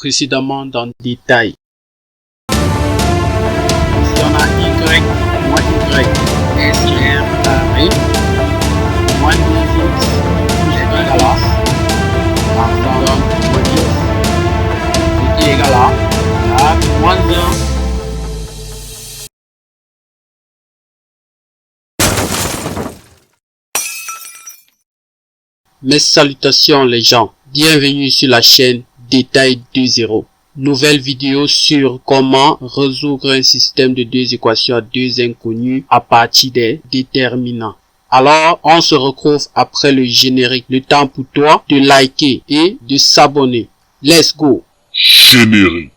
précédemment dans le détail. Si on a y moins y SR carré moins 2x égale à pardon, qui est égal à moins 1. Mes salutations les gens, bienvenue sur la chaîne Détail 2.0. Nouvelle vidéo sur comment résoudre un système de deux équations à deux inconnus à partir des déterminants. Alors, on se retrouve après le générique. Le temps pour toi de liker et de s'abonner. Let's go! Générique.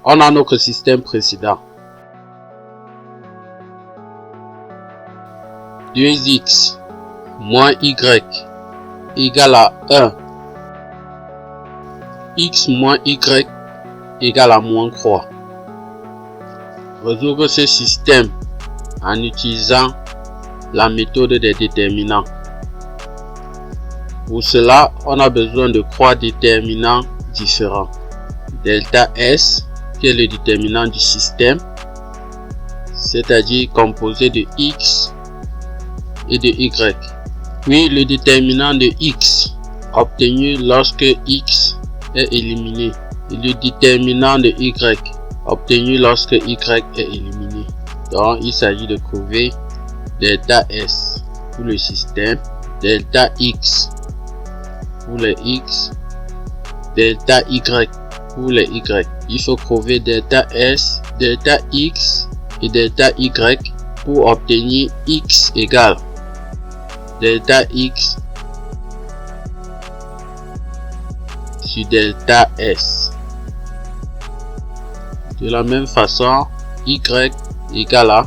On a notre système précédent. 2x moins y égale à 1. X moins y égale à moins 3. Résoudre ce système en utilisant la méthode des déterminants. Pour cela, on a besoin de trois déterminants différents. Delta S, qui est le déterminant du système, c'est-à-dire composé de x et de y. Puis le déterminant de x, obtenu lorsque x est éliminé. Et le déterminant de y, obtenu lorsque y est éliminé. Donc il s'agit de trouver delta S pour le système, delta x pour les x, delta y pour les y. Il faut trouver delta S, delta x et delta y pour obtenir x égale delta x sur delta S. De la même façon, y égale à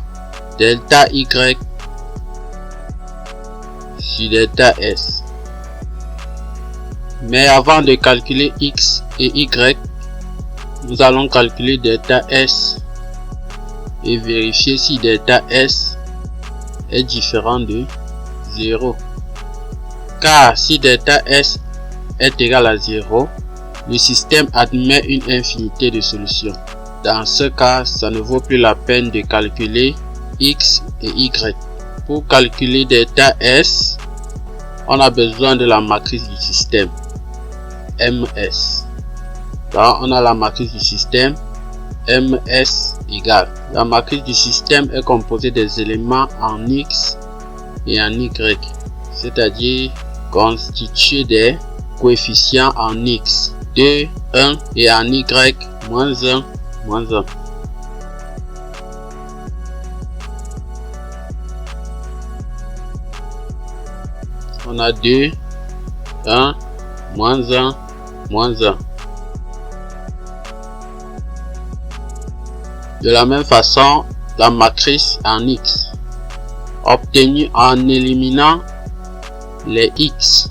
delta y sur delta S. Mais avant de calculer x et y, nous allons calculer delta S et vérifier si delta S est différent de 0. Car si delta S est égal à 0, le système admet une infinité de solutions. Dans ce cas, ça ne vaut plus la peine de calculer x et y. Pour calculer delta S, on a besoin de la matrice du système, MS. Donc, on a la matrice du système MS égale. La matrice du système est composée des éléments en X et en Y, c'est-à-dire constituée des coefficients en X 2, 1 et en Y moins 1, moins 1. On a 2, 1, moins 1, moins 1. De la même façon, la matrice en X, obtenue en éliminant les X,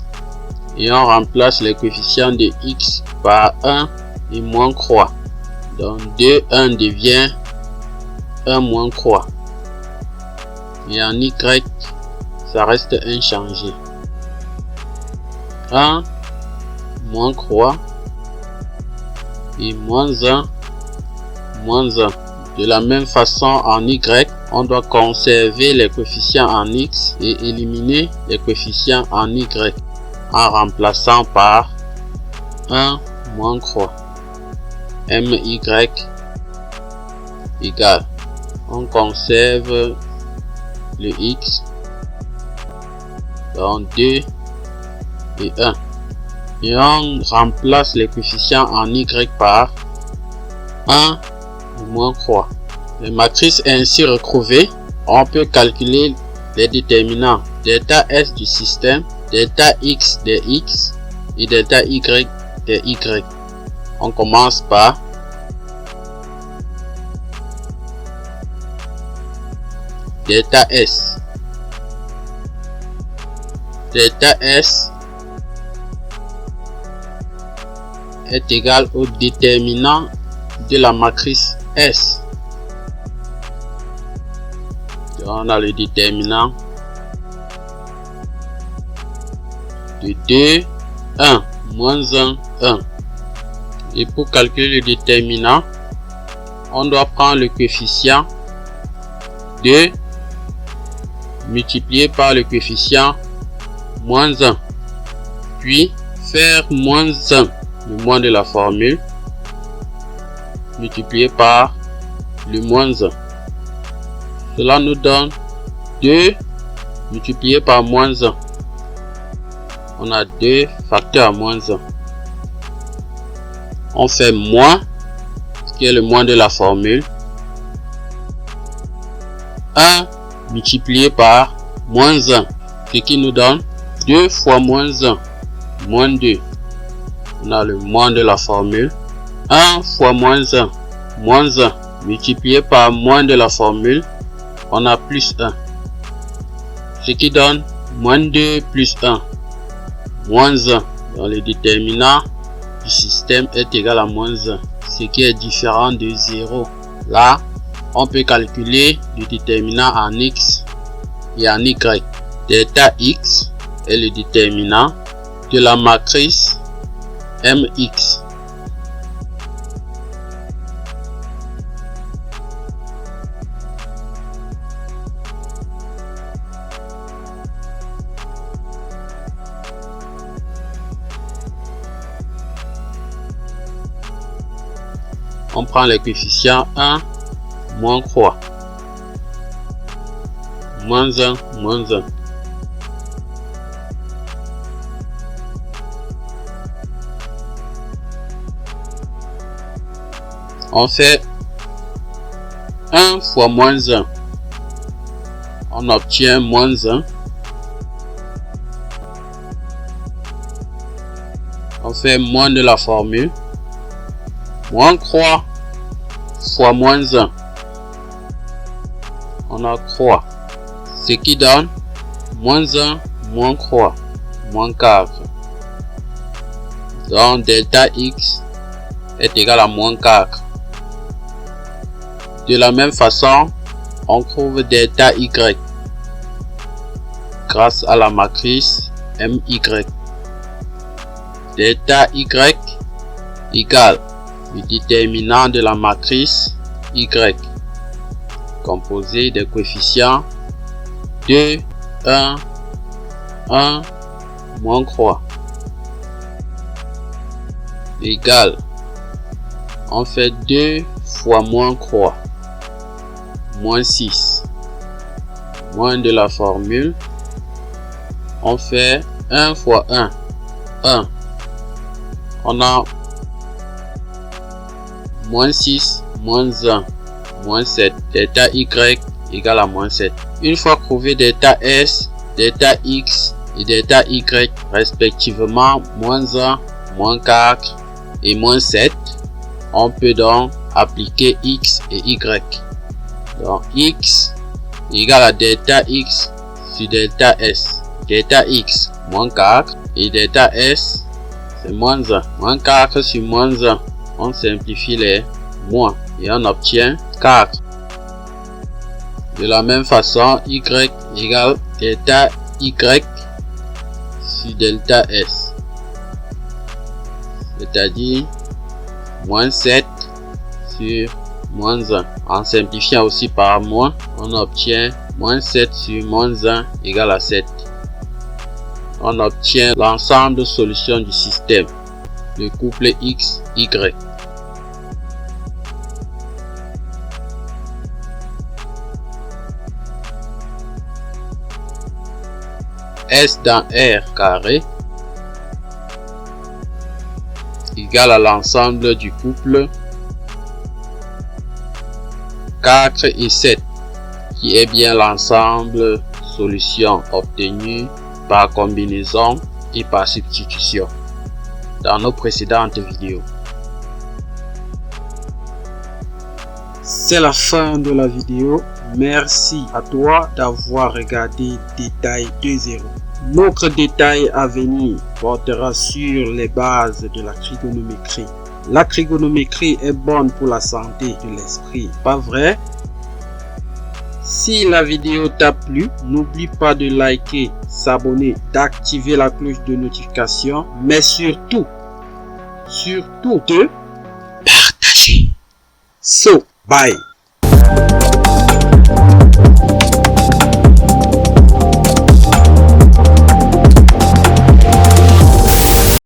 et on remplace les coefficients de X par 1 et moins 3. Donc 2, 1 devient 1 moins 3. Et en Y, ça reste inchangé. 1 moins 3 et moins 1 moins 1. De la même façon, en Y, on doit conserver les coefficients en X et éliminer les coefficients en Y en remplaçant par 1 moins 3. MY égale. On conserve le X, donc 2 et 1. Et on remplace les coefficients en Y par 1 moins 3. Les matrices ainsi retrouvées, on peut calculer les déterminants delta S du système, delta X des X et delta Y des Y. On commence par delta S. Delta S est égal au déterminant de la matrice S. Donc, on a le déterminant de 2, 1, moins 1, 1. Et pour calculer le déterminant, on doit prendre le coefficient 2 multiplié par le coefficient moins 1. Puis faire moins 1, le moins de la formule, multiplié par le moins 1. Cela nous donne 2 multiplié par moins 1. On a 2 facteurs à moins 1. On fait moins, ce qui est le moins de la formule. 1 multiplié par moins 1, ce qui nous donne 2 fois moins 1, moins 2. On a le moins de la formule. 1 fois moins 1, moins 1, multiplié par moins de la formule, on a plus 1. Ce qui donne moins 2 plus 1, moins 1. Donc le déterminant du système est égal à moins 1, ce qui est différent de 0. Là, on peut calculer le déterminant en x et en y. Delta x est le déterminant de la matrice Mx. On prend les coefficients 1, moins 3, moins 1, moins 1. On fait 1 fois moins 1. On obtient moins 1. On fait moins de la formule. Moins 3 fois moins 1. On a 3. Ce qui donne moins 1, moins 3, moins 4. Donc delta x est égal à moins 4. De la même façon, on trouve delta y grâce à la matrice MY. Delta y égale le déterminant de la matrice Y, composé des coefficients 2, 1, 1, moins 3, égale, on fait 2 fois moins 3, moins 6, moins de la formule, on fait 1 fois 1, 1, on a moins 6, moins 1, moins 7, delta y égale à moins 7. Une fois trouvé delta s, delta x et delta y respectivement moins 1, moins 4 et moins 7, on peut donc appliquer x et y. Donc x égale à delta x sur delta s. Delta x moins 4 et delta s c'est moins 1. Moins 4 sur moins 1. On simplifie les moins et on obtient 4. De la même façon, y égale delta y sur delta s. C'est-à-dire moins 7 sur moins 1. En simplifiant aussi par moins, on obtient moins 7 sur moins 1 égale à 7. On obtient l'ensemble de solutions du système, le couple x, y. S dans R carré égale à l'ensemble du couple 4 et 7 qui est bien l'ensemble solution obtenue par combinaison et par substitution dans nos précédentes vidéos. C'est la fin de la vidéo. Merci à toi d'avoir regardé Détail 2.0. Notre détail à venir portera sur les bases de la trigonométrie. La trigonométrie est bonne pour la santé de l'esprit, pas vrai? Si la vidéo t'a plu, n'oublie pas de liker, s'abonner, d'activer la cloche de notification, mais surtout de partager. So, bye!